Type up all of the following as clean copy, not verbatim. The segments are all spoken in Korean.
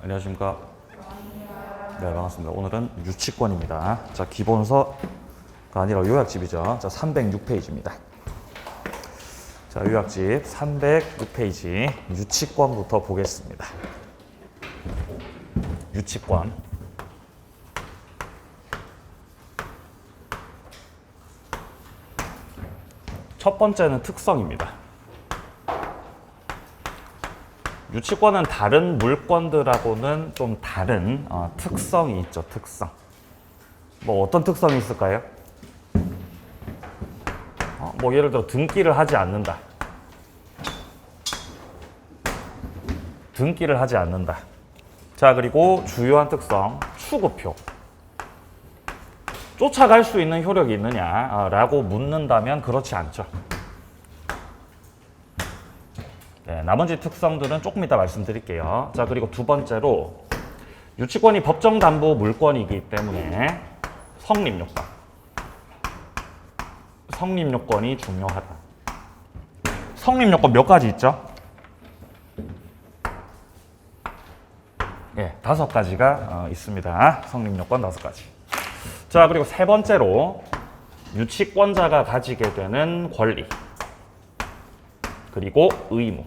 안녕하십니까. 네, 반갑습니다. 오늘은 유치권입니다. 자, 기본서가 아니라 요약집이죠. 자, 306페이지입니다. 자, 요약집 306페이지 유치권부터 보겠습니다. 유치권. 첫 번째는 특성입니다. 유치권은 다른 물권들하고는 좀 다른 특성이 있죠. 특성. 뭐 어떤 특성이 있을까요? 뭐 예를 들어 등기를 하지 않는다. 등기를 하지 않는다. 자, 그리고 주요한 특성, 추구표. 쫓아갈 수 있는 효력이 있느냐라고 묻는다면 그렇지 않죠. 네, 나머지 특성들은 조금 이따 말씀드릴게요. 자, 그리고 두 번째로 유치권이 법정담보 물권이기 때문에 성립요건. 성립요건이 중요하다. 성립요건 몇 가지 있죠? 예, 5가지가 있습니다. 성립요건 5가지. 자, 그리고 세 번째로 유치권자가 가지게 되는 권리. 그리고 의무.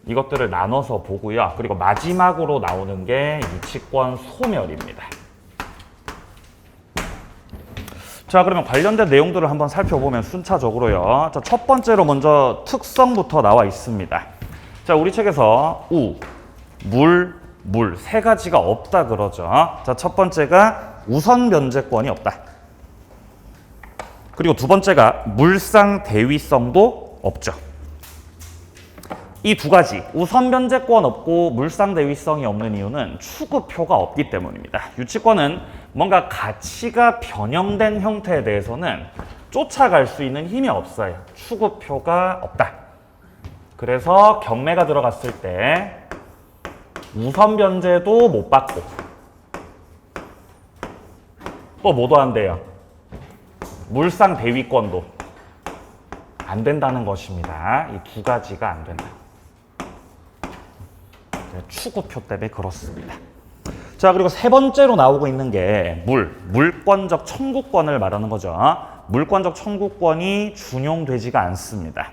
이것들을 나눠서 보고요. 그리고 마지막으로 나오는 게 유치권 소멸입니다. 자, 그러면 관련된 내용들을 한번 살펴보면 순차적으로요. 자, 첫 번째로 먼저 특성부터 나와 있습니다. 자, 우리 책에서 우, 물 세 가지가 없다 그러죠. 자, 첫 번째가 우선 변제권이 없다. 그리고 두 번째가 물상 대위성도 없죠. 이 두 가지, 우선 변제권 없고 물상 대위성이 없는 이유는 추구표가 없기 때문입니다. 유치권은 뭔가 가치가 변형된 형태에 대해서는 쫓아갈 수 있는 힘이 없어요. 추구표가 없다. 그래서 경매가 들어갔을 때 우선 변제도 못 받고 또 뭐도 안 돼요. 물상 대위권도 안 된다는 것입니다. 이 두 가지가 안 된다. 추구표 때문에 그렇습니다. 자, 그리고 세 번째로 나오고 있는 게 물권적 청구권을 말하는 거죠. 물권적 청구권이 준용되지가 않습니다.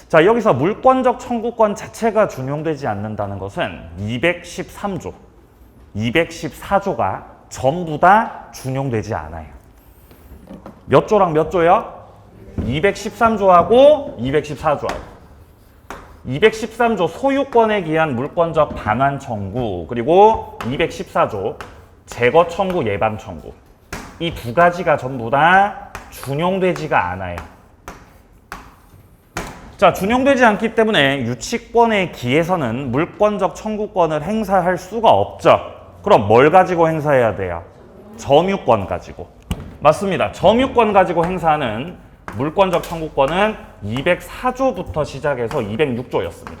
자, 여기서 물권적 청구권 자체가 준용되지 않는다는 것은 213조, 214조가 전부 다 준용되지 않아요. 몇 조랑 몇 조요? 213조하고 214조하고. 213조 소유권에 기한 물권적 반환 청구, 그리고 214조 재거 청구 예방 청구. 이 두 가지가 전부 다 준용되지가 않아요. 자, 준용되지 않기 때문에 유치권에 기해서는 물권적 청구권을 행사할 수가 없죠. 그럼 뭘 가지고 행사해야 돼요? 점유권 가지고. 맞습니다. 점유권 가지고 행사하는 물권적 청구권은 204조부터 시작해서 206조였습니다.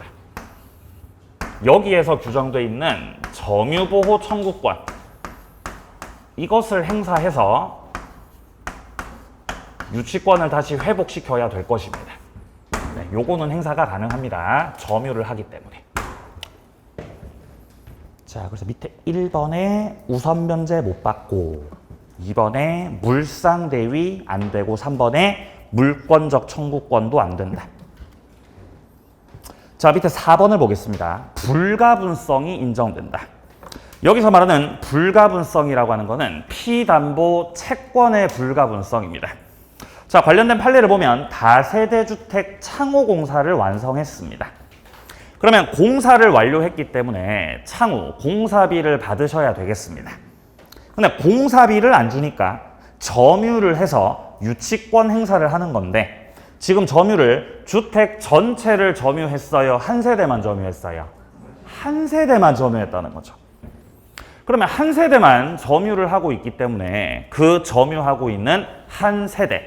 여기에서 규정되어 있는 점유보호 청구권, 이것을 행사해서 유치권을 다시 회복시켜야 될 것입니다. 네, 요거는 행사가 가능합니다. 점유를 하기 때문에. 자, 그래서 밑에 1번에 우선 변제 못 받고, 2번에 물상 대위 안 되고, 3번에 물권적 청구권도 안 된다. 자, 밑에 4번을 보겠습니다. 불가분성이 인정된다. 여기서 말하는 불가분성이라고 하는 것은 피담보 채권의 불가분성입니다. 자, 관련된 판례를 보면 다세대주택 창호공사를 완성했습니다. 그러면 공사를 완료했기 때문에 창호, 공사비를 받으셔야 되겠습니다. 근데 공사비를 안 주니까 점유를 해서 유치권 행사를 하는 건데, 지금 점유를 주택 전체를 점유했어요? 한 세대만 점유했어요? 한 세대만 점유했다는 거죠. 그러면 한 세대만 점유를 하고 있기 때문에 그 점유하고 있는 한 세대,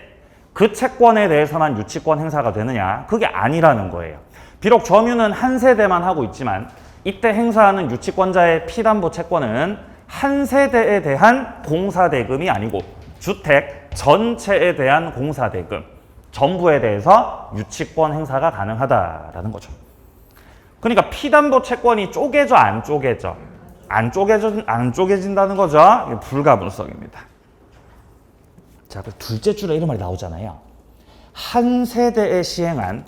그 채권에 대해서만 유치권 행사가 되느냐? 그게 아니라는 거예요. 비록 점유는 한 세대만 하고 있지만 이때 행사하는 유치권자의 피담보 채권은 한 세대에 대한 공사대금이 아니고 주택 전체에 대한 공사대금, 전부에 대해서 유치권 행사가 가능하다라는 거죠. 그러니까 피담보 채권이 쪼개져 안 쪼개져? 안 쪼개진다는 거죠. 이게 불가분성입니다. 자, 그 둘째 줄에 이런 말이 나오잖아요. 한 세대에 시행한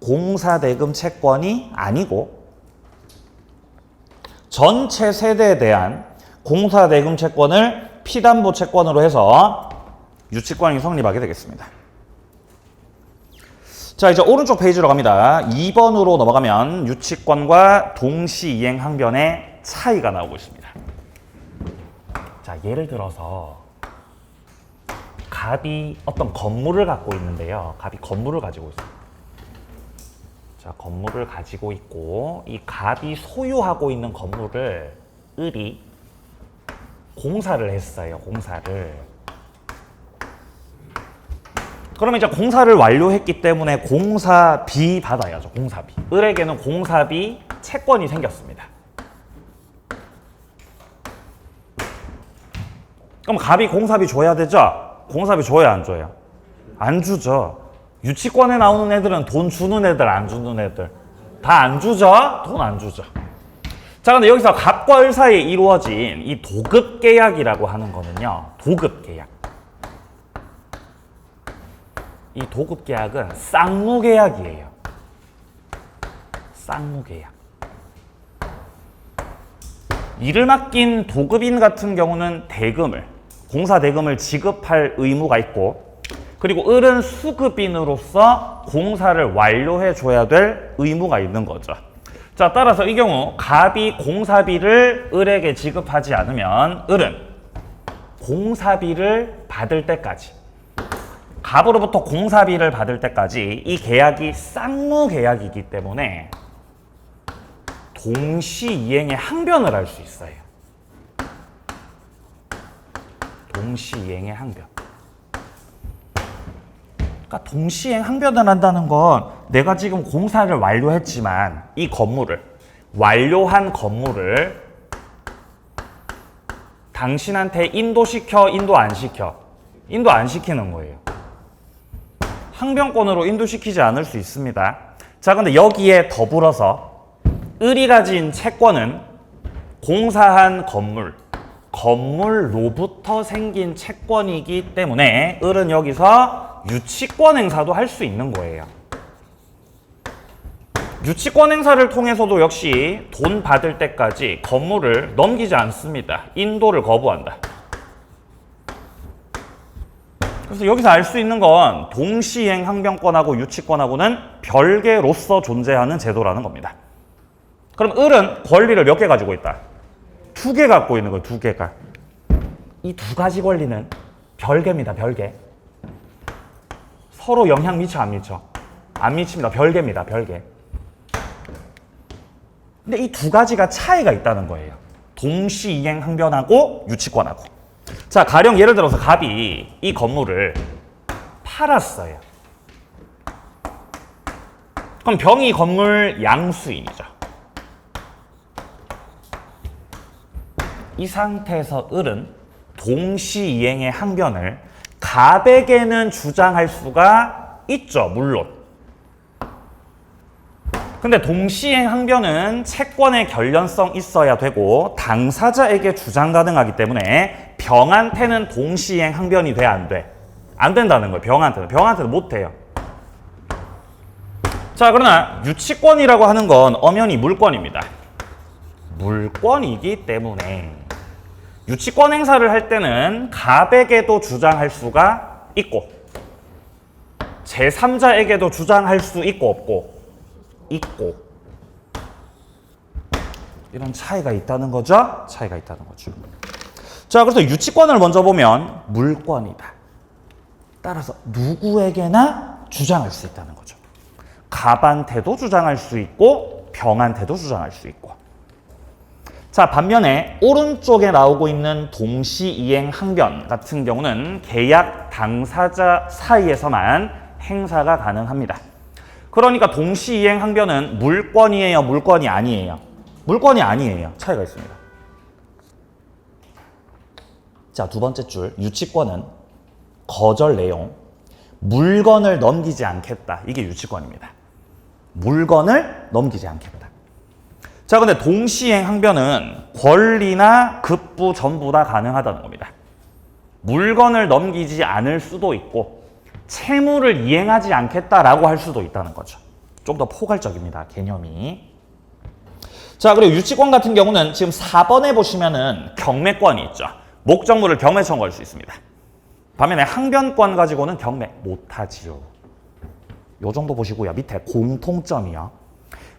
공사대금 채권이 아니고 전체 세대에 대한 공사대금 채권을 피담보 채권으로 해서 유치권이 성립하게 되겠습니다. 자, 이제 오른쪽 페이지로 갑니다. 2번으로 넘어가면 유치권과 동시이행 항변의 차이가 나오고 있습니다. 자, 예를 들어서 갑이 어떤 건물을 갖고 있는데요. 갑이 건물을 가지고 있어요. 자, 건물을 가지고 있고 이 갑이 소유하고 있는 건물을 을이 공사를 했어요. 공사를. 그러면 이제 공사를 완료했기 때문에 공사비 받아야죠. 공사비. 을에게는 공사비 채권이 생겼습니다. 그럼 갑이 공사비 줘야 되죠? 공사비 줘야 안 줘요? 안 주죠. 유치권에 나오는 애들은 돈 주는 애들, 안 주는 애들 다 안 주죠? 돈 안 주죠. 자, 근데 여기서 갑과 을 사이에 이루어진 이 도급 계약이라고 하는 거는요. 도급 계약. 이 도급 계약은 쌍무 계약이에요. 쌍무 계약. 일을 맡긴 도급인 같은 경우는 대금을, 공사 대금을 지급할 의무가 있고, 그리고 을은 수급인으로서 공사를 완료해 줘야 될 의무가 있는 거죠. 자, 따라서 이 경우 갑이 공사비를 을에게 지급하지 않으면 을은 공사비를 받을 때까지, 갑으로부터 공사비를 받을 때까지 이 계약이 쌍무 계약이기 때문에 동시이행의 항변을 할 수 있어요. 동시이행의 항변. 그러니까 동시이행 항변을 한다는 건 내가 지금 공사를 완료했지만 이 건물을, 완료한 건물을 당신한테 인도시켜, 인도 안 시켜? 인도 안 시키는 거예요. 항변권으로 인도시키지 않을 수 있습니다. 자, 근데 여기에 더불어서 을이 가진 채권은 공사한 건물로부터 생긴 채권이기 때문에 을은 여기서 유치권 행사도 할 수 있는 거예요. 유치권 행사를 통해서도 역시 돈 받을 때까지 건물을 넘기지 않습니다. 인도를 거부한다. 그래서 여기서 알 수 있는 건 동시이행 항변권하고 유치권하고는 별개로서 존재하는 제도라는 겁니다. 그럼 을은 권리를 몇 개 가지고 있다? 2개 갖고 있는 거예요. 2개가. 이 2가지 권리는 별개입니다. 별개. 서로 영향 미쳐 안 미쳐? 안 미칩니다. 별개입니다. 별개. 근데 이 2가지가 차이가 있다는 거예요. 동시이행 항변하고 유치권하고. 자, 가령 예를 들어서 갑이 이 건물을 팔았어요. 그럼 병이 건물 양수인이죠. 이 상태에서 을은 동시이행의 항변을 갑에게는 주장할 수가 있죠. 물론. 근데 동시이행 항변은 채권의 결련성 있어야 되고 당사자에게 주장 가능하기 때문에 병한테는 동시이행 항변이 돼, 안 돼? 안 된다는 거예요. 병한테는 못 해요. 자, 그러나 유치권이라고 하는 건 엄연히 물권입니다. 물권이기 때문에 유치권 행사를 할 때는 갑에게도 주장할 수가 있고 제3자에게도 주장할 수 있고 없고 이런 차이가 있다는 거죠. 차이가 있다는 거죠. 자, 그래서 유치권을 먼저 보면 물권이다. 따라서 누구에게나 주장할 수 있다는 거죠. 갑한테도 주장할 수 있고 병한테도 주장할 수 있고. 자, 반면에 오른쪽에 나오고 있는 동시이행 항변 같은 경우는 계약 당사자 사이에서만 행사가 가능합니다. 그러니까 동시이행 항변은 물권이에요, 물권이 아니에요? 물권이 아니에요. 차이가 있습니다. 자, 2번째 줄 유치권은 거절 내용, 물건을 넘기지 않겠다. 이게 유치권입니다. 물건을 넘기지 않겠다. 자, 근데 동시행 항변은 권리나 급부 전부 다 가능하다는 겁니다. 물건을 넘기지 않을 수도 있고 채무를 이행하지 않겠다라고 할 수도 있다는 거죠. 좀 더 포괄적입니다, 개념이. 자, 그리고 유치권 같은 경우는 지금 4번에 보시면은 경매권이 있죠. 목적물을 경매 청구할 수 있습니다. 반면에 항변권 가지고는 경매 못하지요. 요 정도 보시고요. 밑에 공통점이요.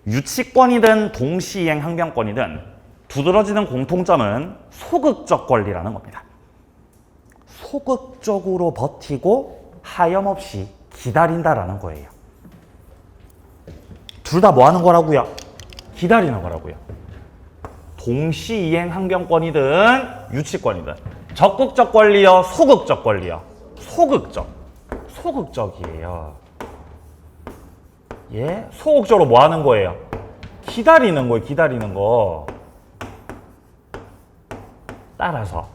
유치권이든 동시이행 항변권이든 두드러지는 공통점은 소극적 권리라는 겁니다. 소극적으로 버티고 하염없이 기다린다라는 거예요. 둘 다 뭐 하는 거라고요? 기다리는 거라고요. 동시이행 항변권이든 유치권이든 적극적 권리요, 소극적 권리요. 소극적이에요. 예, 소극적으로 뭐 하는 거예요? 기다리는 거예요, 기다리는 거. 따라서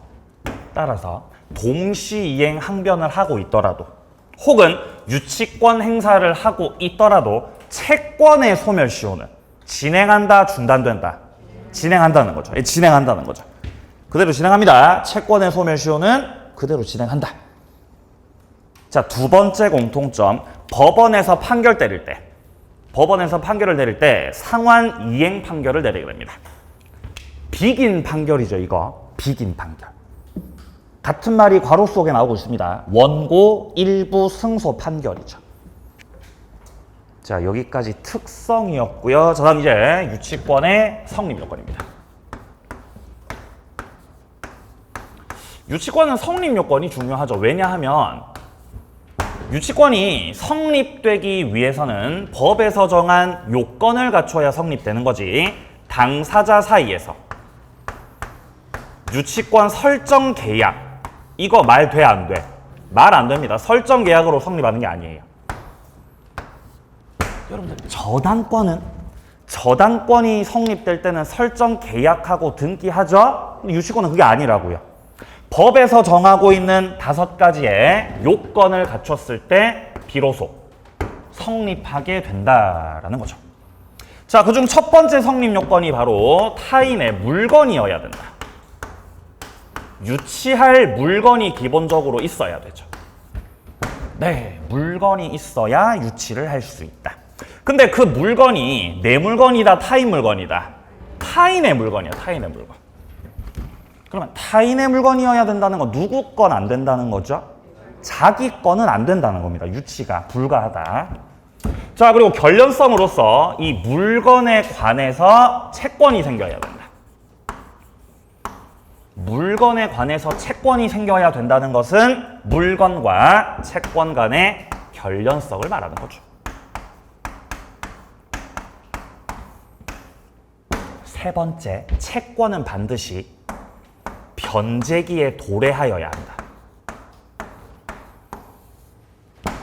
동시이행 항변을 하고 있더라도 혹은 유치권 행사를 하고 있더라도 채권의 소멸시효는 진행한다, 중단된다? 진행한다는 거죠. 진행한다는 거죠. 그대로 진행합니다. 채권의 소멸시효는 그대로 진행한다. 자, 두 번째 공통점. 법원에서 판결 때릴 때, 법원에서 판결을 내릴 때 상환 이행 판결을 내리게 됩니다. 비긴 판결이죠, 이거. 비긴 판결. 같은 말이 괄호 속에 나오고 있습니다. 원고 일부 승소 판결이죠. 자, 여기까지 특성이었고요. 자, 다음 이제 유치권의 성립 요건입니다. 유치권은 성립 요건이 중요하죠. 왜냐하면 유치권이 성립되기 위해서는 법에서 정한 요건을 갖춰야 성립되는 거지. 당사자 사이에서 유치권 설정 계약, 이거 말 돼, 안 돼? 말 안 됩니다. 설정 계약으로 성립하는 게 아니에요. 여러분들, 저당권이 성립될 때는 설정 계약하고 등기하죠? 근데 유치권은 그게 아니라고요. 법에서 정하고 있는 5가지의 요건을 갖췄을 때 비로소 성립하게 된다라는 거죠. 자, 그중 첫 번째 성립 요건이 바로 타인의 물건이어야 된다. 유치할 물건이 기본적으로 있어야 되죠. 네, 물건이 있어야 유치를 할 수 있다. 근데 그 물건이 내 물건이다, 타인 물건이다? 타인의 물건이야, 타인의 물건. 그러면 타인의 물건이어야 된다는 건 누구 건 안 된다는 거죠? 자기 거는 안 된다는 겁니다. 유치가 불가하다. 자, 그리고 결련성으로서 이 물건에 관해서 채권이 생겨야 된다. 물건에 관해서 채권이 생겨야 된다는 것은 물건과 채권 간의 결련성을 말하는 거죠. 세 번째, 채권은 반드시 변제기에 도래하여야 한다.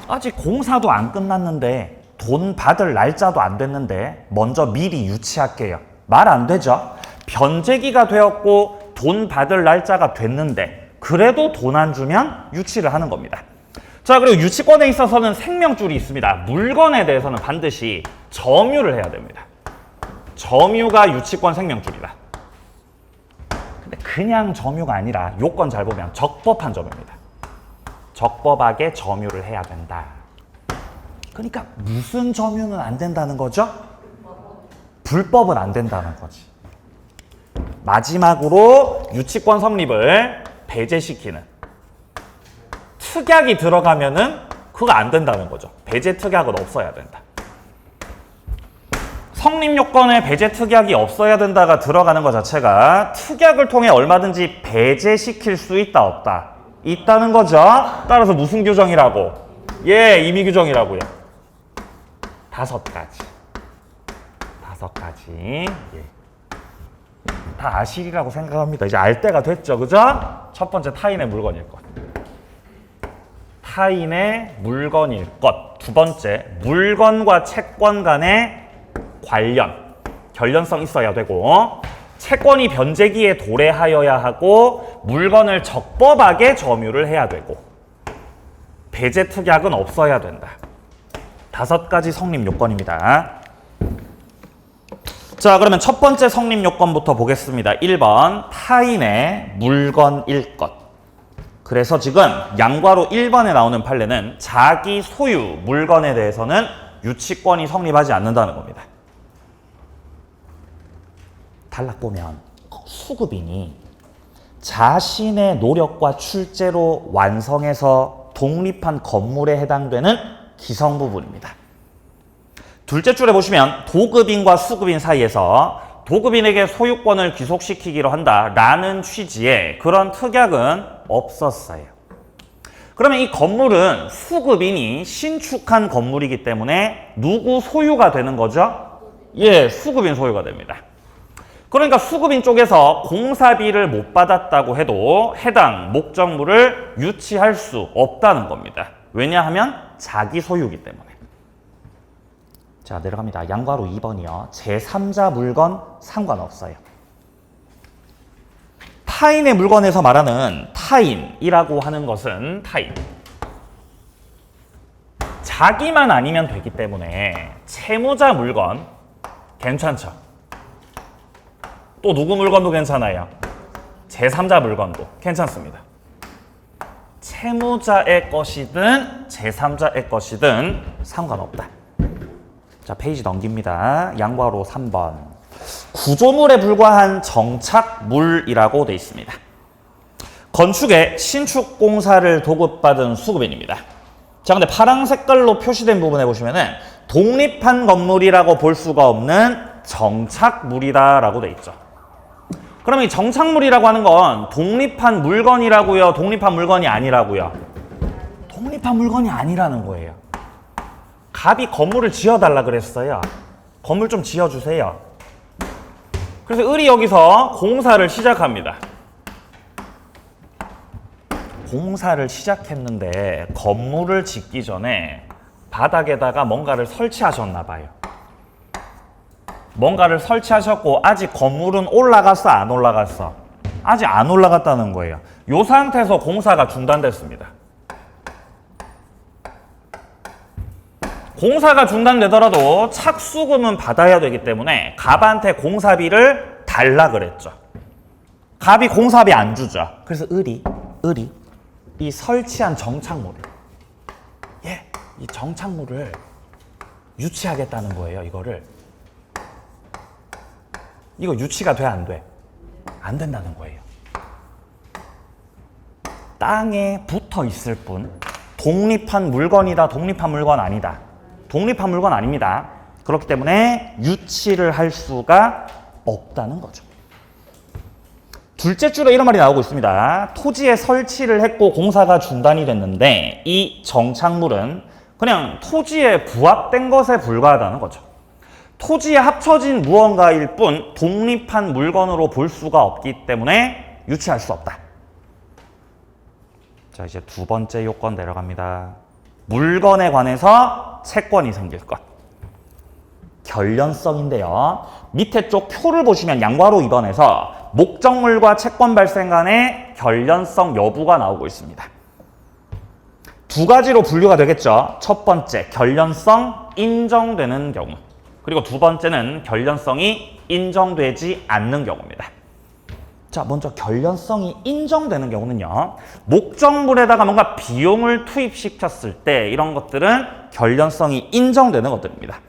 아직 공사도 안 끝났는데 돈 받을 날짜도 안 됐는데 먼저 미리 유치할게요. 말 안 되죠? 변제기가 되었고 돈 받을 날짜가 됐는데 그래도 돈 안 주면 유치를 하는 겁니다. 자, 그리고 유치권에 있어서는 생명줄이 있습니다. 물건에 대해서는 반드시 점유를 해야 됩니다. 점유가 유치권 생명줄이다. 근데 그냥 점유가 아니라 요건 잘 보면 적법한 점유입니다. 적법하게 점유를 해야 된다. 그러니까 무슨 점유는 안 된다는 거죠? 불법은 안 된다는 거지. 마지막으로 유치권 성립을 배제시키는 특약이 들어가면은 그거 안 된다는 거죠. 배제 특약은 없어야 된다. 성립 요건에 배제 특약이 없어야 된다가 들어가는 것 자체가 특약을 통해 얼마든지 배제시킬 수 있다, 없다? 있다는 거죠. 따라서 무슨 규정이라고? 예, 임의 규정이라고요. 5가지. 예. 다 아시리라고 생각합니다. 이제 알 때가 됐죠, 그죠? 첫 번째, 타인의 물건일 것. 타인의 물건일 것. 두 번째, 물건과 채권 간의 결련성 있어야 되고, 채권이 변제기에 도래하여야 하고, 물건을 적법하게 점유를 해야 되고, 배제 특약은 없어야 된다. 5가지 성립 요건입니다. 자, 그러면 첫 번째 성립 요건부터 보겠습니다. 1번, 타인의 물건일 것. 그래서 지금 양괄호 1번에 나오는 판례는 자기 소유 물건에 대해서는 유치권이 성립하지 않는다는 겁니다. 단락 보면 수급인이 자신의 노력과 출제로 완성해서 독립한 건물에 해당되는 기성 부분입니다. 둘째 줄에 보시면 도급인과 수급인 사이에서 도급인에게 소유권을 귀속시키기로 한다라는 취지의 그런 특약은 없었어요. 그러면 이 건물은 수급인이 신축한 건물이기 때문에 누구 소유가 되는 거죠? 예, 수급인 소유가 됩니다. 그러니까 수급인 쪽에서 공사비를 못 받았다고 해도 해당 목적물을 유치할 수 없다는 겁니다. 왜냐하면 자기 소유이기 때문에. 자, 내려갑니다. 양괄호 2번이요. 제3자 물건 상관없어요. 타인의 물건에서 말하는 타인이라고 하는 것은 타인. 자기만 아니면 되기 때문에 채무자 물건 괜찮죠. 또 누구 물건도 괜찮아요. 제3자 물건도 괜찮습니다. 채무자의 것이든 제3자의 것이든 상관없다. 자, 페이지 넘깁니다. 양괄호 3번. 구조물에 불과한 정착물이라고 되어 있습니다. 건축에 신축 공사를 도급받은 수급인입니다. 자, 근데 파란 색깔로 표시된 부분에 보시면은 독립한 건물이라고 볼 수가 없는 정착물이다라고 되어 있죠. 그럼 이 정착물이라고 하는 건 독립한 물건이라고요? 독립한 물건이 아니라고요? 독립한 물건이 아니라는 거예요. 갑이 건물을 지어달라 그랬어요. 건물 좀 지어주세요. 그래서 을이 여기서 공사를 시작합니다. 공사를 시작했는데 건물을 짓기 전에 바닥에다가 뭔가를 설치하셨나 봐요. 뭔가를 설치하셨고 아직 건물은 올라갔어, 안 올라갔어? 아직 안 올라갔다는 거예요. 이 상태에서 공사가 중단됐습니다. 공사가 중단되더라도 착수금은 받아야 되기 때문에 갑한테 공사비를 달라 그랬죠. 갑이 공사비 안 주죠. 그래서 을이 이 설치한 정착물을 이 정착물을 유치하겠다는 거예요. 이거 유치가 돼, 안 돼? 안 된다는 거예요. 땅에 붙어 있을 뿐 독립한 물건이다, 독립한 물건 아니다. 독립한 물건 아닙니다. 그렇기 때문에 유치를 할 수가 없다는 거죠. 둘째 줄에 이런 말이 나오고 있습니다. 토지에 설치를 했고 공사가 중단이 됐는데 이 정착물은 그냥 토지에 부합된 것에 불과하다는 거죠. 토지에 합쳐진 무언가일 뿐 독립한 물건으로 볼 수가 없기 때문에 유치할 수 없다. 자, 이제 두 번째 요건 내려갑니다. 물건에 관해서 채권이 생길 것. 결련성인데요. 밑에 쪽 표를 보시면 양괄호 2번에서 목적물과 채권 발생 간의 결련성 여부가 나오고 있습니다. 두 가지로 분류가 되겠죠. 첫 번째, 결련성 인정되는 경우. 그리고 두 번째는 결련성이 인정되지 않는 경우입니다. 자, 먼저 결련성이 인정되는 경우는요. 목적물에다가 뭔가 비용을 투입시켰을 때 이런 것들은 결련성이 인정되는 것들입니다.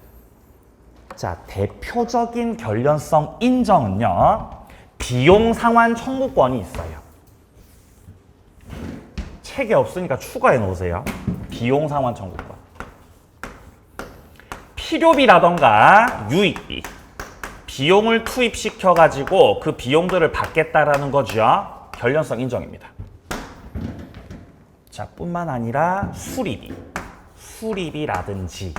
자, 대표적인 결련성 인정은요. 비용 상환 청구권이 있어요. 책에 없으니까 추가해 놓으세요. 비용 상환 청구권. 필요비라던가 유익비. 비용을 투입시켜가지고 그 비용들을 받겠다라는 거죠. 결련성 인정입니다. 자, 뿐만 아니라 수리비라든지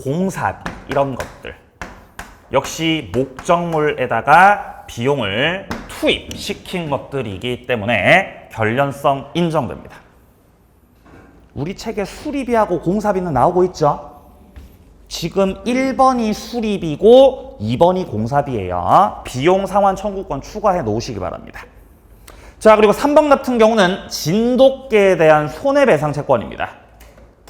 공사비 이런 것들 역시 목적물에다가 비용을 투입시킨 것들이기 때문에 결련성 인정됩니다. 우리 책에 수리비하고 공사비는 나오고 있죠? 지금 1번이 수리비고 2번이 공사비예요. 비용 상환 청구권 추가해 놓으시기 바랍니다. 자, 그리고 3번 같은 경우는 진돗개에 대한 손해배상 채권입니다.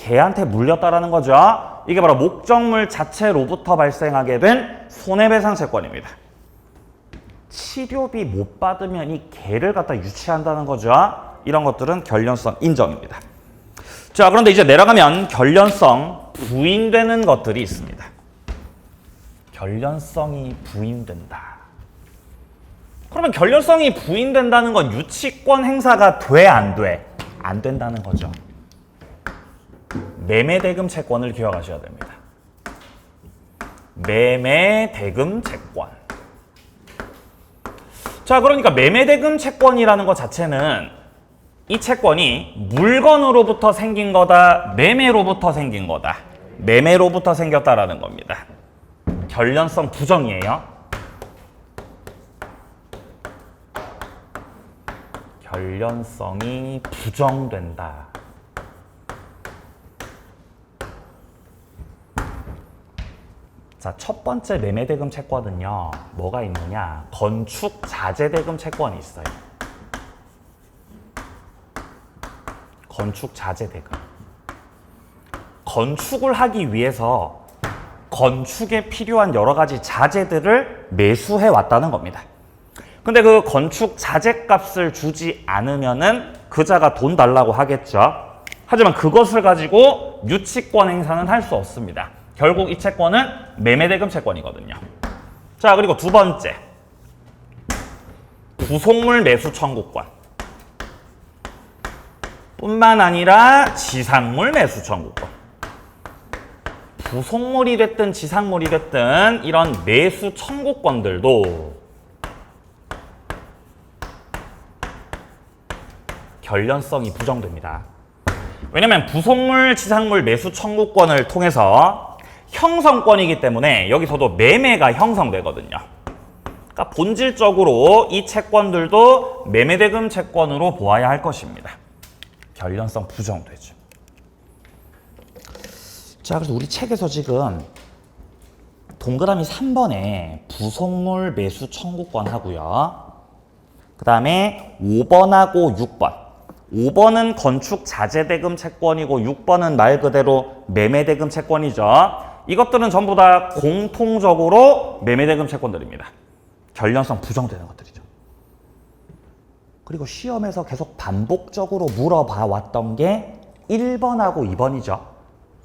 걔한테 물렸다라는 거죠. 이게 바로 목적물 자체로부터 발생하게 된 손해배상 채권입니다. 치료비 못 받으면 이 개를 갖다 유치한다는 거죠. 이런 것들은 결련성 인정입니다. 자, 그런데 이제 내려가면 결련성 부인되는 것들이 있습니다. 결련성이 부인된다. 그러면 결련성이 부인된다는 건 유치권 행사가 돼, 안 돼? 안 된다는 거죠. 매매대금 채권을 기억하셔야 됩니다. 매매대금 채권. 자, 그러니까 매매대금 채권이라는 것 자체는 이 채권이 물건으로부터 생긴 거다, 매매로부터 생긴 거다. 매매로부터 생겼다라는 겁니다. 결련성 부정이에요. 결련성이 부정된다. 자, 첫 번째 매매대금 채권은요, 뭐가 있느냐? 건축자재대금 채권이 있어요. 건축자재대금. 건축을 하기 위해서 건축에 필요한 여러 가지 자재들을 매수해 왔다는 겁니다. 근데 그 건축 자재값을 주지 않으면은 그자가 돈 달라고 하겠죠. 하지만 그것을 가지고 유치권 행사는 할 수 없습니다. 결국 이 채권은 매매대금 채권이거든요. 자, 그리고 두 번째. 부속물 매수 청구권. 뿐만 아니라 지상물 매수 청구권. 부속물이 됐든 지상물이 됐든 이런 매수 청구권들도 결련성이 부정됩니다. 왜냐하면 부속물, 지상물 매수 청구권을 통해서 형성권이기 때문에 여기서도 매매가 형성되거든요. 그러니까 본질적으로 이 채권들도 매매대금 채권으로 보아야 할 것입니다. 결련성 부정되죠. 자, 그래서 우리 책에서 지금 동그라미 3번에 부속물 매수 청구권 하고요. 그 다음에 5번하고 6번. 5번은 건축 자재대금 채권이고 6번은 말 그대로 매매대금 채권이죠. 이것들은 전부 다 공통적으로 매매대금 채권들입니다. 결련성 부정되는 것들이죠. 그리고 시험에서 계속 반복적으로 물어봐 왔던 게 1번하고 2번이죠.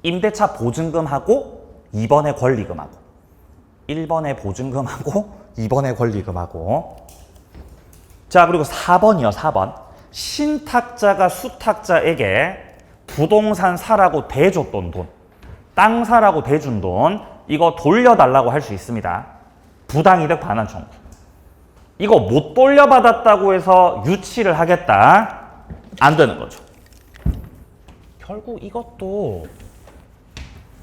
임대차 보증금하고 2번의 권리금하고 1번의 보증금하고 2번의 권리금하고. 자, 그리고 4번이요. 4번. 신탁자가 수탁자에게 부동산 사라고 대줬던 돈, 땅 사라고 대준 돈, 이거 돌려달라고 할 수 있습니다. 부당이득 반환 청구. 이거 못 돌려받았다고 해서 유치를 하겠다? 안 되는 거죠. 결국 이것도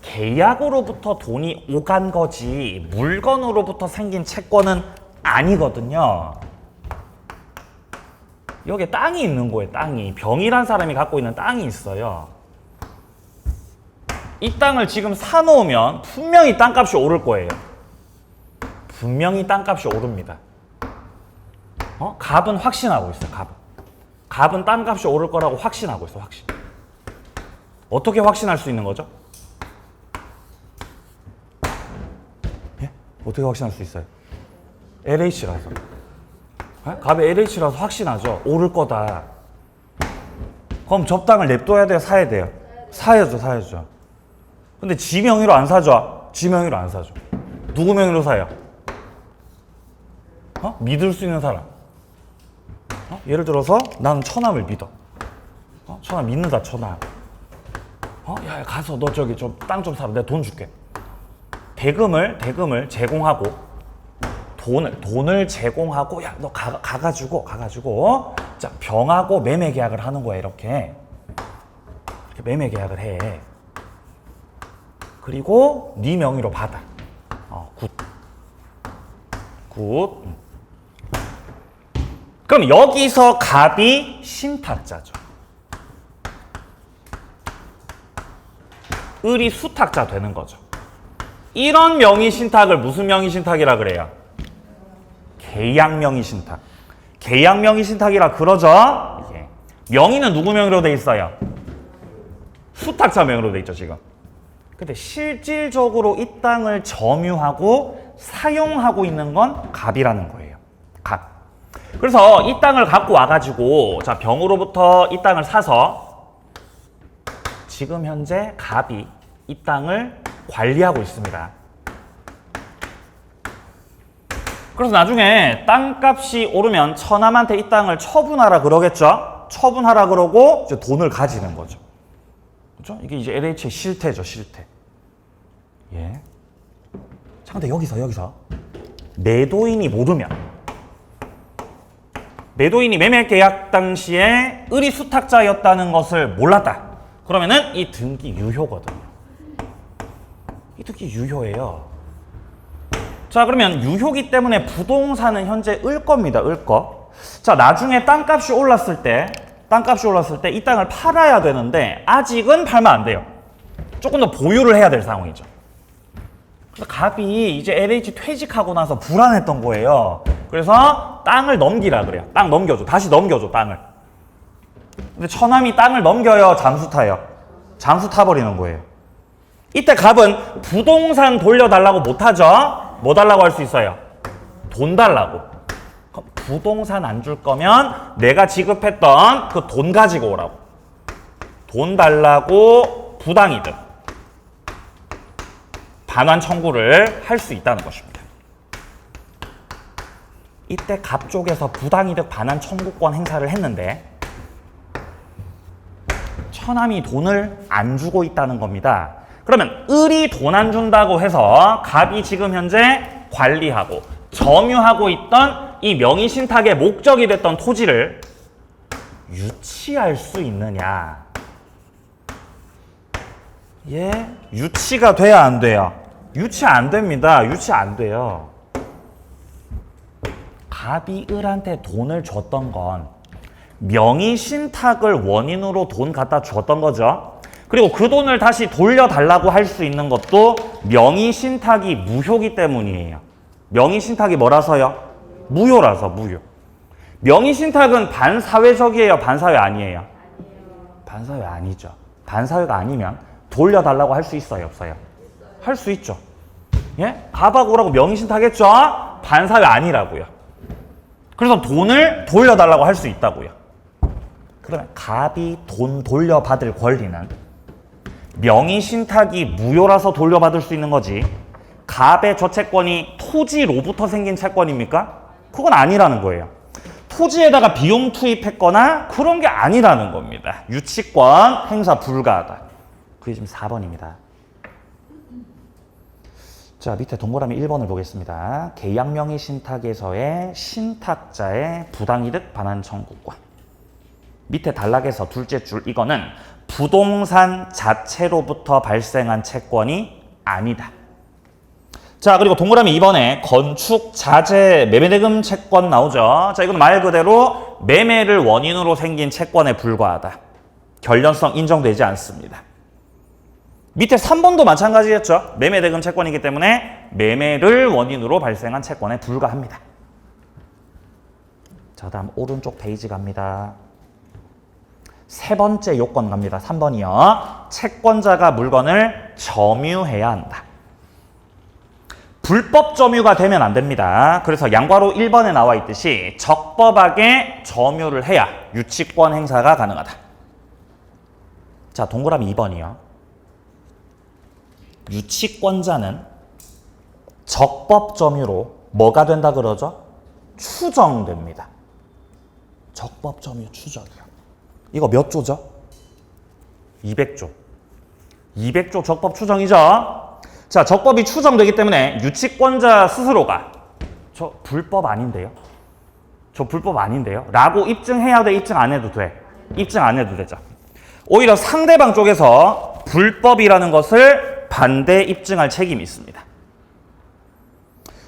계약으로부터 돈이 오간 거지 물건으로부터 생긴 채권은 아니거든요. 여기에 땅이 있는 거예요. 땅이. 병이란 사람이 갖고 있는 땅이 있어요. 이 땅을 지금 사놓으면 분명히 땅값이 오를 거예요. 분명히 땅값이 오릅니다. 갑은 확신하고 있어요. 갑은 땅값이 오를 거라고 확신하고 있어. 확신. 어떻게 확신할 수 있는 거죠? 예? 어떻게 확신할 수 있어요? LH라서. 갑의 LH라서 확신하죠. 오를 거다. 그럼 접당을 냅둬야 돼요? 사야 돼요? 사야죠. 근데 지 명의로 안 사죠? 지 명의로 안 사죠. 누구 명의로 사요? 믿을 수 있는 사람. 예를 들어서 나는 처남을 믿어. 처남 믿는다, 처남. 야, 가서 너 저기 좀 땅 좀 사라. 내가 돈 줄게. 대금을 제공하고 돈을 제공하고, 야, 너 가가지고 자, 병하고 매매 계약을 하는 거야. 이렇게 매매 계약을 해. 그리고 네 명의로 받아. 굿. 그럼 여기서 갑이 신탁자죠. 을이 수탁자 되는 거죠. 이런 명의 신탁을 무슨 명의 신탁이라 그래요? 계약명의 신탁. 계약명의 신탁이라 그러죠. 예. 명의는 누구 명의로 돼 있어요? 수탁자명으로 돼 있죠, 지금. 근데 실질적으로 이 땅을 점유하고 사용하고 있는 건 갑이라는 거예요. 갑. 그래서 이 땅을 갖고 와가지고, 자, 병으로부터 이 땅을 사서 지금 현재 갑이 이 땅을 관리하고 있습니다. 그래서 나중에 땅값이 오르면 처남한테 이 땅을 처분하라 그러겠죠? 처분하라 그러고 이제 돈을 가지는 거죠. 그렇죠? 이게 이제 LH의 실태죠, 실태. 예. 자, 근데 여기서 매도인이 모르면, 매도인이 매매 계약 당시에 을이 수탁자였다는 것을 몰랐다. 그러면은 이 등기 유효거든요. 이 등기 유효예요. 자, 그러면 유효기 때문에 부동산은 현재 을 겁니다. 을 거. 자, 나중에 땅값이 올랐을 때 이 땅을 팔아야 되는데 아직은 팔면 안 돼요. 조금 더 보유를 해야 될 상황이죠. 그래서 갑이 이제 LH 퇴직하고 나서 불안했던 거예요. 그래서 땅을 넘기라 그래요. 땅 넘겨줘. 다시 넘겨줘, 땅을. 근데 처남이 땅을 넘겨요, 잠수 타요? 잠수 타버리는 거예요. 이때 갑은 부동산 돌려달라고 못하죠? 뭐 달라고 할 수 있어요? 돈 달라고. 그럼 부동산 안 줄 거면 내가 지급했던 그 돈 가지고 오라고. 돈 달라고 부당이득 반환 청구를 할 수 있다는 것입니다. 이때 갑 쪽에서 부당이득 반환 청구권 행사를 했는데 처남이 돈을 안 주고 있다는 겁니다. 그러면 을이 돈 안 준다고 해서 갑이 지금 현재 관리하고 점유하고 있던 이 명의신탁의 목적이 됐던 토지를 유치할 수 있느냐? 예, 유치가 돼야 안 돼요? 유치 안 됩니다. 유치 안 돼요. 갑이 을한테 돈을 줬던 건 명의신탁을 원인으로 돈 갖다 줬던 거죠. 그리고 그 돈을 다시 돌려달라고 할 수 있는 것도 명의신탁이 무효기 때문이에요. 명의신탁이 뭐라서요? 무효라서, 무효. 명의신탁은 반사회적이에요? 반사회 아니에요? 반사회 아니죠. 반사회가 아니면 돌려달라고 할 수 있어요? 없어요? 할 수 있죠. 예? 갑하고 오라고 명의신탁했죠? 반사회 아니라고요. 그래서 돈을 돌려달라고 할 수 있다고요. 그러면 갑이 돈 돌려받을 권리는 명의신탁이 무효라서 돌려받을 수 있는 거지, 갑의 저채권이 토지로부터 생긴 채권입니까? 그건 아니라는 거예요. 토지에다가 비용 투입했거나 그런 게 아니라는 겁니다. 유치권 행사 불가하다. 그게 지금 4번입니다. 자, 밑에 동그라미 1번을 보겠습니다. 계약명의신탁에서의 신탁자의 부당이득 반환 청구권. 밑에 단락에서 둘째 줄, 이거는 부동산 자체로부터 발생한 채권이 아니다. 자, 그리고 동그라미 2번에 건축 자재 매매대금 채권 나오죠. 자, 이건 말 그대로 매매를 원인으로 생긴 채권에 불과하다. 결련성 인정되지 않습니다. 밑에 3번도 마찬가지였죠. 매매대금 채권이기 때문에 매매를 원인으로 발생한 채권에 불과합니다. 자, 다음 오른쪽 페이지 갑니다. 세 번째 요건 갑니다. 3번이요. 채권자가 물건을 점유해야 한다. 불법 점유가 되면 안 됩니다. 그래서 양괄호 1번에 나와 있듯이 적법하게 점유를 해야 유치권 행사가 가능하다. 자, 동그라미 2번이요. 유치권자는 적법 점유로 뭐가 된다 그러죠? 추정됩니다. 적법 점유 추정이요. 이거 몇 조죠? 200조. 200조 적법 추정이죠. 자, 적법이 추정되기 때문에 유치권자 스스로가 저 불법 아닌데요? 저 불법 아닌데요? 라고 입증해야 돼? 입증 안 해도 돼? 입증 안 해도 되죠. 오히려 상대방 쪽에서 불법이라는 것을 반대 입증할 책임이 있습니다.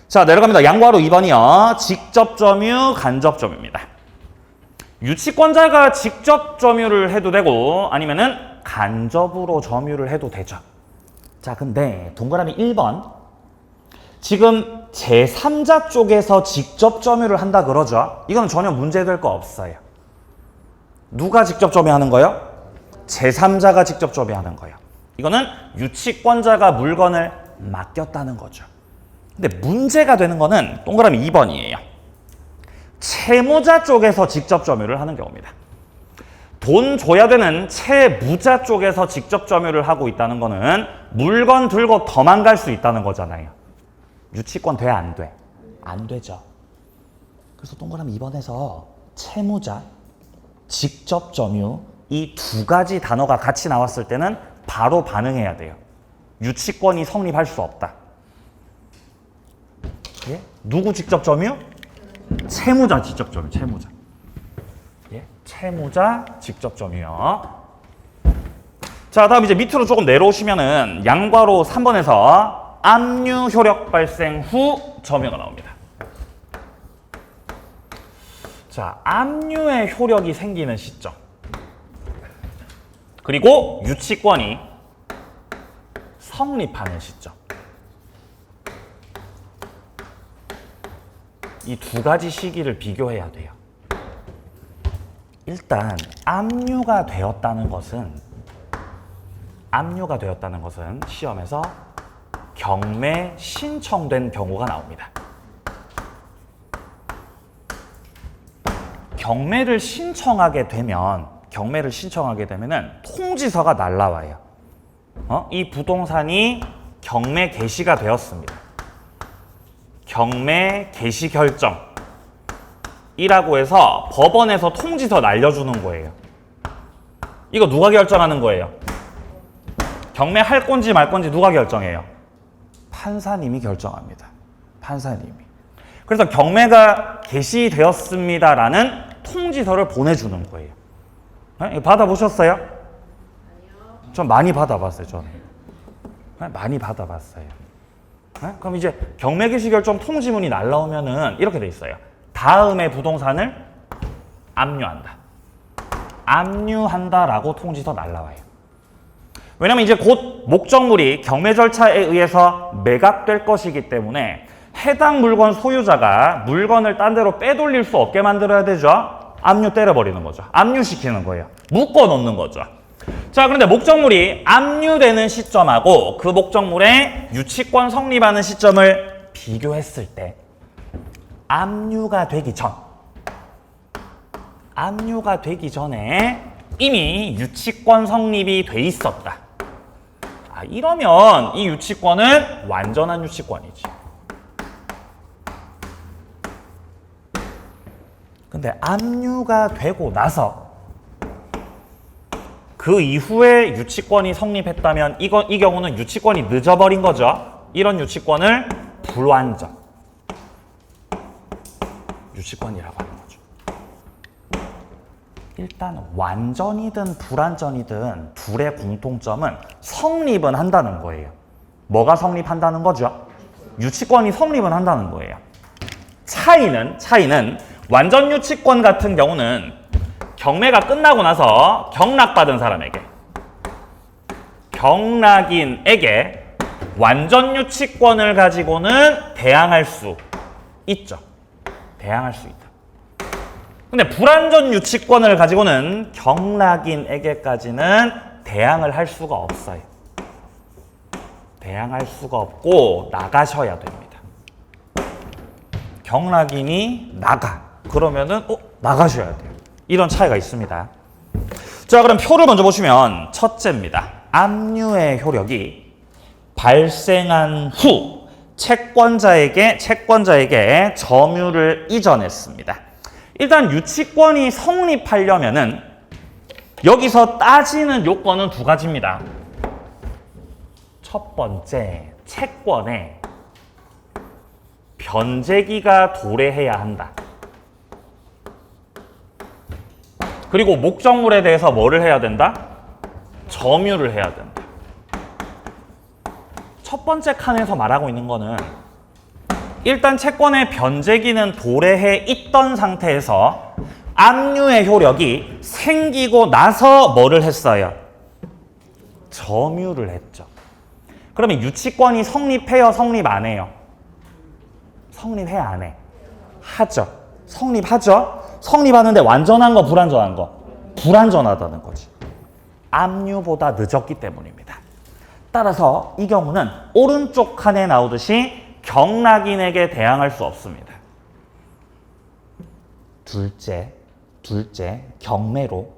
자, 내려갑니다. 양괄호 2번이요. 직접 점유, 간접 점유입니다. 유치권자가 직접 점유를 해도 되고 아니면은 간접으로 점유를 해도 되죠. 자, 근데 동그라미 1번 지금 제3자 쪽에서 직접 점유를 한다 그러죠. 이건 전혀 문제될 거 없어요. 누가 직접 점유하는 거예요? 제3자가 직접 조회하는 거예요. 이거는 유치권자가 물건을 맡겼다는 거죠. 근데 문제가 되는 거는 동그라미 2번이에요. 채무자 쪽에서 직접 점유를 하는 경우입니다. 돈 줘야 되는 채무자 쪽에서 직접 점유를 하고 있다는 거는 물건 들고 도망갈 수 있다는 거잖아요. 유치권 돼, 안 돼? 안 되죠. 그래서 동그라미 2번에서 채무자, 직접 점유 이 두 가지 단어가 같이 나왔을 때는 바로 반응해야 돼요. 유치권이 성립할 수 없다. 예? 누구 직접 점유? 채무자 직접 점유, 채무자. 예? 채무자 직접 점유요. 자, 다음 이제 밑으로 조금 내려오시면은 양괄호 3번에서 압류 효력 발생 후 점유가 나옵니다. 자, 압류의 효력이 생기는 시점. 그리고 유치권이 성립하는 시점. 이 두 가지 시기를 비교해야 돼요. 일단 압류가 되었다는 것은 시험에서 경매 신청된 경우가 나옵니다. 경매를 신청하게 되면은 통지서가 날라와요. 이 부동산이 경매 개시가 되었습니다. 경매 개시 결정이라고 해서 법원에서 통지서 날려주는 거예요. 이거 누가 결정하는 거예요? 경매할 건지 말 건지 누가 결정해요? 판사님이 결정합니다. 판사님이. 그래서 경매가 개시되었습니다라는 통지서를 보내주는 거예요. 네? 받아보셨어요? 아니요. 전 많이 받아봤어요. 저는. 네? 많이 받아봤어요. 네? 그럼 이제 경매 개시 결정 통지문이 날라오면은 이렇게 돼 있어요. 다음에 부동산을 압류한다. 압류한다라고 통지서 날라와요. 왜냐면 이제 곧 목적물이 경매 절차에 의해서 매각될 것이기 때문에 해당 물건 소유자가 물건을 딴 데로 빼돌릴 수 없게 만들어야 되죠. 압류 때려버리는 거죠. 압류시키는 거예요. 묶어놓는 거죠. 자, 그런데 목적물이 압류되는 시점하고 그 목적물의 유치권 성립하는 시점을 비교했을 때 압류가 되기 전에 이미 유치권 성립이 돼 있었다. 이러면 이 유치권은 완전한 유치권이지. 근데 압류가 되고 나서 그 이후에 유치권이 성립했다면 이 경우는 유치권이 늦어버린 거죠. 이런 유치권을 불완전 유치권이라고 하는 거죠. 일단 완전이든 불완전이든 둘의 공통점은 성립은 한다는 거예요. 뭐가 성립한다는 거죠? 유치권이 성립은 한다는 거예요. 차이는 완전 유치권 같은 경우는 경매가 끝나고 나서 경락받은 사람에게, 경락인에게 완전 유치권을 가지고는 대항할 수 있죠. 대항할 수 있다. 근데 불완전 유치권을 가지고는 경락인에게까지는 대항을 할 수가 없어요. 대항할 수가 없고 나가셔야 됩니다. 경락인이 나가. 그러면은 나가셔야 돼요. 이런 차이가 있습니다. 자, 그럼 표를 먼저 보시면 첫째입니다. 압류의 효력이 발생한 후 채권자에게 점유를 이전했습니다. 일단 유치권이 성립하려면은 여기서 따지는 요건은 두 가지입니다. 첫 번째, 채권에 변제기가 도래해야 한다. 그리고 목적물에 대해서 뭐를 해야 된다? 점유를 해야 된다. 첫 번째 칸에서 말하고 있는 거는 일단 채권의 변제기는 도래해 있던 상태에서 압류의 효력이 생기고 나서 뭐를 했어요? 점유를 했죠. 그러면 유치권이 성립해요? 성립 안 해요? 성립해 안 해? 하죠. 성립하죠. 성립하는데 완전한 거 불완전한 거? 불완전하다는 거지. 압류보다 늦었기 때문입니다. 따라서 이 경우는 오른쪽 칸에 나오듯이 경락인에게 대항할 수 없습니다. 둘째, 경매로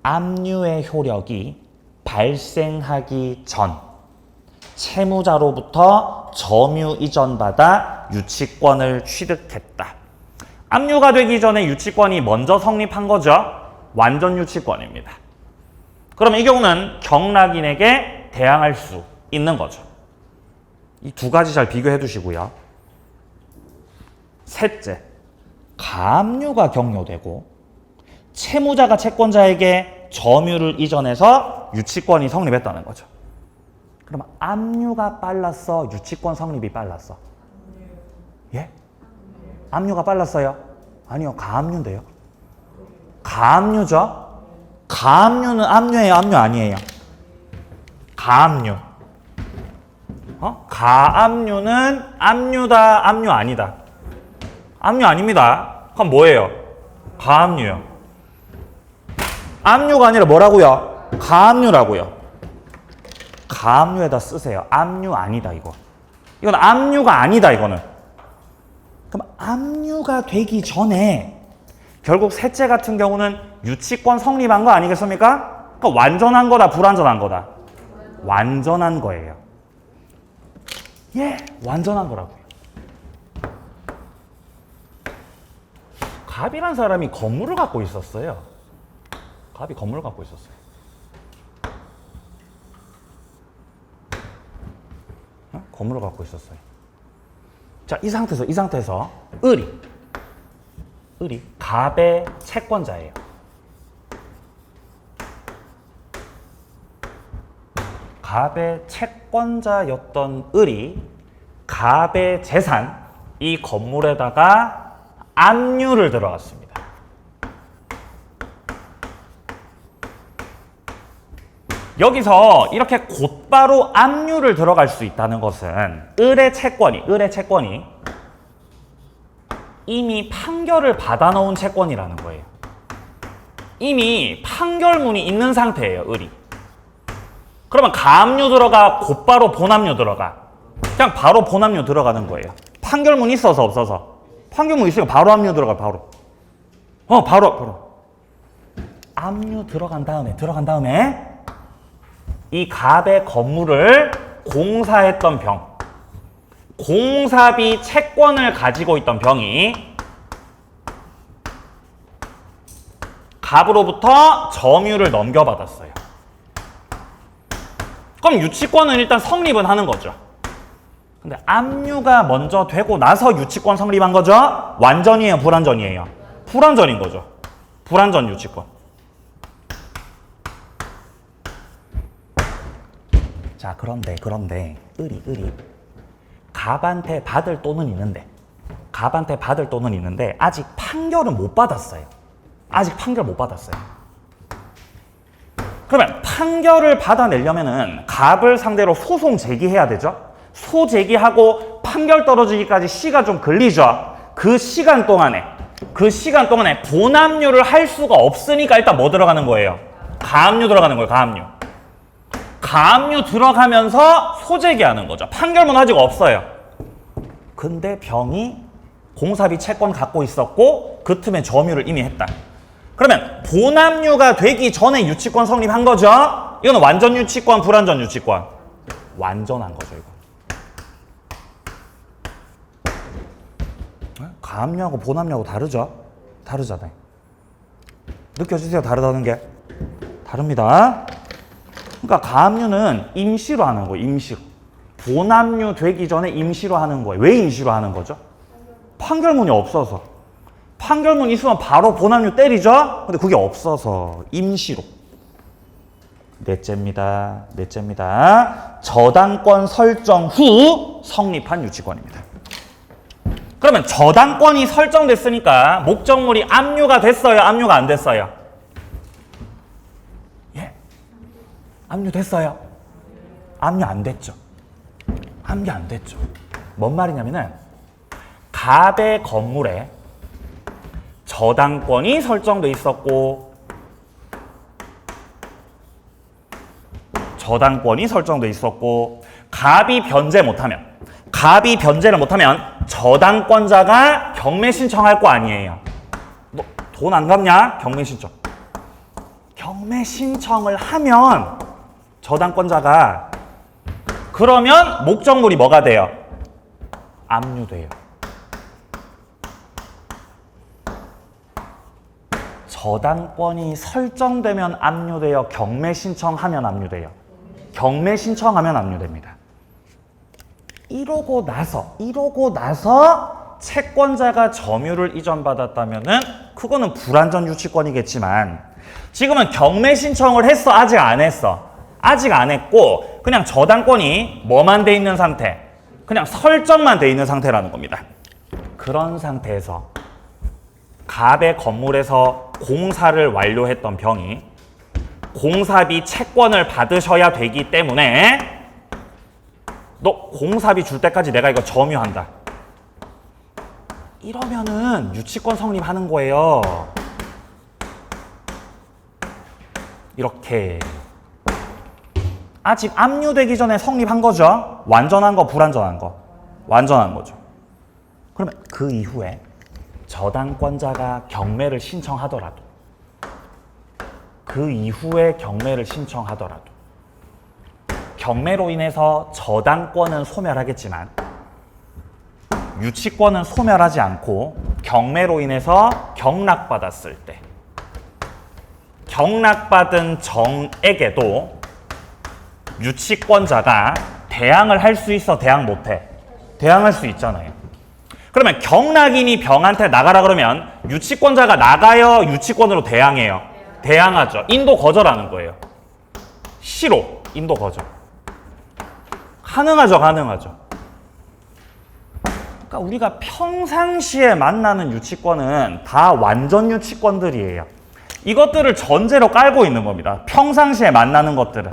압류의 효력이 발생하기 전 채무자로부터 점유 이전받아 유치권을 취득했다. 압류가 되기 전에 유치권이 먼저 성립한 거죠. 완전 유치권입니다. 그럼 이 경우는 경락인에게 대항할 수 있는 거죠. 이 두 가지 잘 비교해 두시고요. 셋째, 가압류가 경료되고 채무자가 채권자에게 점유를 이전해서 유치권이 성립했다는 거죠. 그러면 압류가 빨랐어, 유치권 성립이 빨랐어? 예? 압류가 빨랐어요? 아니요, 가압류인데요. 가압류죠? 가압류는 압류예요, 압류 아니에요? 가압류. 가압류는 압류다, 압류 아니다? 압류 아닙니다. 그럼 뭐예요? 가압류요. 압류가 아니라 뭐라고요? 가압류라고요. 가압류에다 쓰세요. 압류 아니다, 이거. 이건 압류가 아니다, 이거는. 그럼 압류가 되기 전에 결국 셋째 같은 경우는 유치권 성립한 거 아니겠습니까? 그러니까 완전한 거다, 불완전한 거다? 완전한 거예요. 예, 완전한 거라고요. 갑이란 사람이 건물을 갖고 있었어요. 갑이 건물을 갖고 있었어요. 건물을 갖고 있었어요. 자, 이 상태에서 을이 갑의 채권자예요. 갑의 채권자였던 을이 갑의 재산, 이 건물에다가 압류를 들어갔습니다. 여기서 이렇게 곧바로 압류를 들어갈 수 있다는 것은 을의 채권이 이미 판결을 받아놓은 채권이라는 거예요. 이미 판결문이 있는 상태예요, 을이. 그러면 가압류 들어가, 곧바로 본압류 들어가. 그냥 바로 본압류 들어가는 거예요. 판결문 있어서 없어서? 판결문 있으니까 바로 압류 들어가, 바로. 바로. 압류 들어간 다음에 이 갑의 건물을 공사했던 공사비 채권을 가지고 있던 병이 갑으로부터 점유를 넘겨받았어요. 그럼 유치권은 일단 성립은 하는 거죠. 근데 압류가 먼저 되고 나서 유치권 성립한 거죠? 완전이에요, 불완전이에요? 불완전인 거죠. 불완전 유치권. 자, 그런데 을이 갑한테 받을 돈은 있는데 아직 판결은 못 받았어요. 그러면 판결을 받아내려면은 갑을 상대로 소송 제기해야 되죠. 소제기하고 판결 떨어지기까지 시가 좀 걸리죠. 그 시간 동안에 본압류를 할 수가 없으니까 일단 뭐 들어가는 거예요? 가압류 들어가는 거예요. 가압류 들어가면서 소제기하는 거죠. 판결문 아직 없어요. 근데 병이 공사비 채권 갖고 있었고 그 틈에 점유를 이미 했다. 그러면 본압류가 되기 전에 유치권 성립한 거죠. 이거는 완전 유치권, 불완전 유치권? 완전한 거죠, 이거. 가압류하고 본압류하고 다르잖아요. 느껴지세요? 다르다는 게? 다릅니다. 그러니까 가압류는 임시로 하는 거예요. 임시로. 본압류 되기 전에 임시로 하는 거예요. 왜 임시로 하는 거죠? 판결문이 없어서. 판결문 있으면 바로 본압류 때리죠? 근데 그게 없어서 임시로. 넷째입니다. 저당권 설정 후 성립한 유치권입니다. 그러면 저당권이 설정됐으니까 목적물이 압류가 됐어요? 압류가 안 됐어요? 예? 압류 됐어요? 압류 안 됐죠. 뭔 말이냐면은 갑의 건물에 저당권이 설정돼 있었고 저당권이 설정돼 있었고, 갑이 변제를 못하면 저당권자가 경매 신청할 거 아니에요. 너 돈 안 갚냐? 경매 신청. 경매 신청을 하면 저당권자가, 그러면 목적물이 뭐가 돼요? 압류돼요. 저당권이 설정되면 압류돼요? 경매 신청하면 압류돼요? 경매 신청하면 압류됩니다. 이러고 나서 채권자가 점유를 이전받았다면은 그거는 불완전 유치권이겠지만, 지금은 경매 신청을 했어? 아직 안 했어? 아직 안 했고 그냥 저당권이 뭐만 돼 있는 상태? 그냥 설정만 돼 있는 상태라는 겁니다. 그런 상태에서 갑의 건물에서 공사를 완료했던 병이 공사비 채권을 받으셔야 되기 때문에, 너 공사비 줄 때까지 내가 이거 점유한다. 이러면은 유치권 성립하는 거예요. 이렇게. 아직 압류되기 전에 성립한 거죠. 완전한 거, 불완전한 거. 완전한 거죠. 그러면 그 이후에 저당권자가 경매를 신청하더라도, 경매로 인해서 저당권은 소멸하겠지만 유치권은 소멸하지 않고, 경매로 인해서 경락받았을 때 경락받은 정에게도 유치권자가 대항을 할 수 있어? 대항 못해? 대항할 수 있잖아요. 그러면 경락인이 병한테 나가라 그러면 유치권자가 나가요? 유치권으로 대항해요? 대항하죠. 인도 거절하는 거예요. 싫어. 인도 거절. 가능하죠. 그러니까 우리가 평상시에 만나는 유치권은 다 완전 유치권들이에요. 이것들을 전제로 깔고 있는 겁니다. 평상시에 만나는 것들은.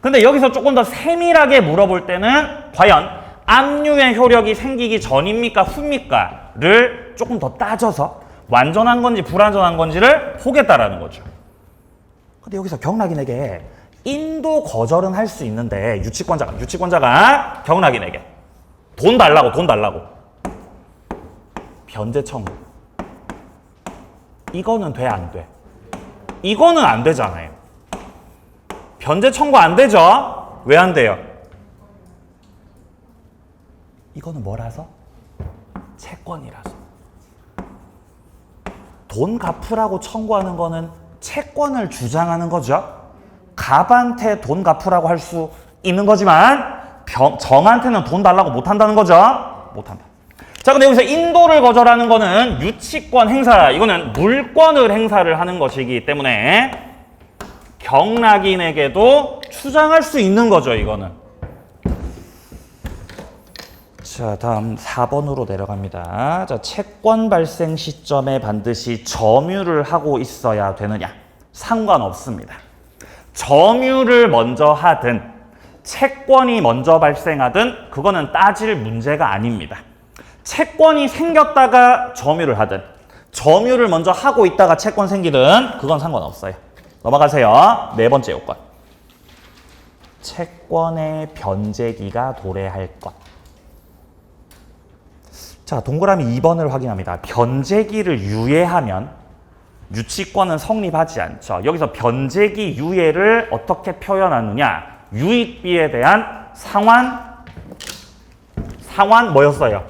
근데 여기서 조금 더 세밀하게 물어볼 때는 과연 압류의 효력이 생기기 전입니까? 후입니까?를 조금 더 따져서 완전한 건지 불완전한 건지를 보겠다라는 거죠. 근데 여기서 경락인에게 인도 거절은 할 수 있는데, 유치권자가 경락인에게 돈 달라고 변제 청구. 이거는 돼, 안 돼? 이거는 안 되잖아요. 변제 청구 안 되죠? 왜 안 돼요? 이거는 뭐라서? 채권이라서. 돈 갚으라고 청구하는 거는 채권을 주장하는 거죠. 갑한테 돈 갚으라고 할 수 있는 거지만 정한테는 돈 달라고 못 한다는 거죠. 못 한다. 자, 근데 여기서 인도를 거절하는 거는 유치권 행사, 이거는 물권을 행사를 하는 것이기 때문에 경락인에게도 주장할 수 있는 거죠, 이거는. 자, 다음 4번으로 내려갑니다. 자, 채권 발생 시점에 반드시 점유를 하고 있어야 되느냐? 상관없습니다. 점유를 먼저 하든 채권이 먼저 발생하든 그거는 따질 문제가 아닙니다. 채권이 생겼다가 점유를 하든 점유를 먼저 하고 있다가 채권 생기든 그건 상관없어요. 넘어가세요. 네 번째 요건. 채권의 변제기가 도래할 것. 자, 동그라미 2번을 확인합니다. 변제기를 유예하면 유치권은 성립하지 않죠. 여기서 변제기 유예를 어떻게 표현하느냐? 유익비에 대한 상환 뭐였어요?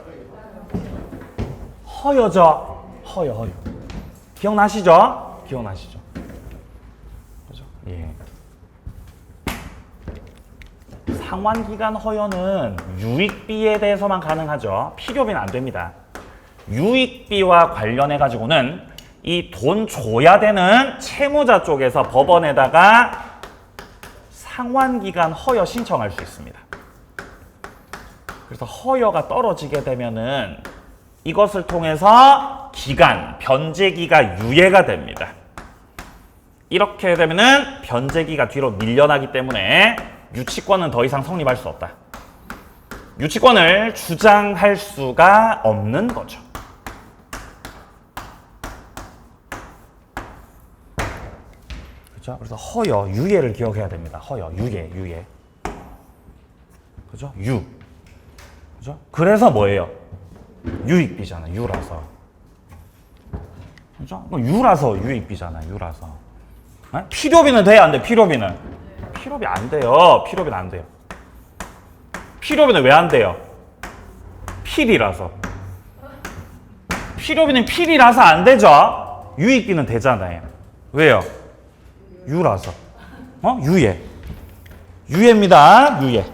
허여죠. 허여. 기억나시죠? 그죠? 예. 상환기간 허여는 유익비에 대해서만 가능하죠. 필요비는 안 됩니다. 유익비와 관련해 가지고는 이 돈 줘야 되는 채무자 쪽에서 법원에다가 상환기간 허여 신청할 수 있습니다. 그래서 허여가 떨어지게 되면은 이것을 통해서 기간, 변제기가 유예가 됩니다. 이렇게 되면은 변제기가 뒤로 밀려나기 때문에 유치권은 더 이상 성립할 수 없다. 유치권을 주장할 수가 없는 거죠. 그죠? 그래서 허여, 유예를 기억해야 됩니다. 허여, 유예. 그죠? 그죠? 그래서 뭐예요? 유익비잖아, 유라서. 그죠? 유라서 유익비잖아, 유라서. 네? 필요비는 돼야 안 돼, 필요비는? 필요비 안 돼요. 필요비는 안 돼요. 필요비는 왜 안 돼요? 필이라서. 필요비는 필이라서 안 되죠? 유익비는 되잖아요. 왜요? 유라서. 유예. 유예입니다. 유예.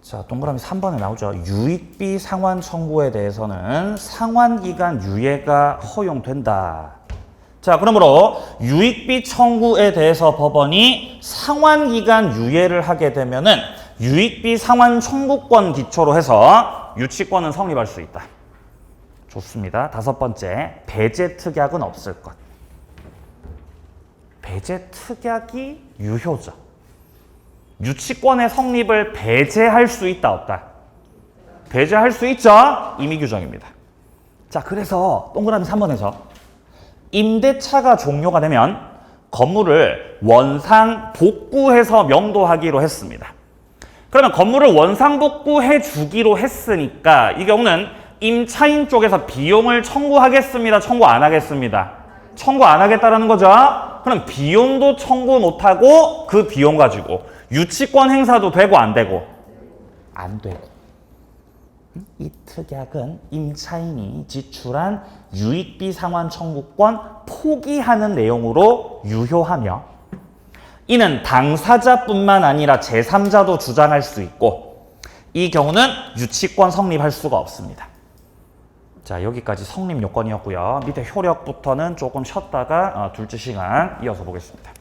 자, 동그라미 3번에 나오죠. 유익비 상환 청구에 대해서는 상환기간 유예가 허용된다. 자, 그러므로 유익비 청구에 대해서 법원이 상환기간 유예를 하게 되면은 유익비 상환 청구권 기초로 해서 유치권은 성립할 수 있다. 좋습니다. 5번째, 배제 특약은 없을 것. 배제 특약이 유효죠. 유치권의 성립을 배제할 수 있다, 없다? 배제할 수 있죠? 임의 규정입니다. 자, 그래서 동그라미 3번에서 임대차가 종료가 되면 건물을 원상 복구해서 명도하기로 했습니다. 그러면 건물을 원상 복구해 주기로 했으니까 이 경우는 임차인 쪽에서 비용을 청구하겠습니다, 청구 안 하겠습니다? 청구 안 하겠다라는 거죠. 그럼 비용도 청구 못하고 그 비용 가지고 유치권 행사도 되고 안 되고? 안 되고. 이 특약은 임차인이 지출한 유익비 상환 청구권 포기하는 내용으로 유효하며 이는 당사자뿐만 아니라 제3자도 주장할 수 있고 이 경우는 유치권 성립할 수가 없습니다. 자, 여기까지 성립 요건이었고요. 밑에 효력부터는 조금 쉬었다가 둘째 시간 이어서 보겠습니다.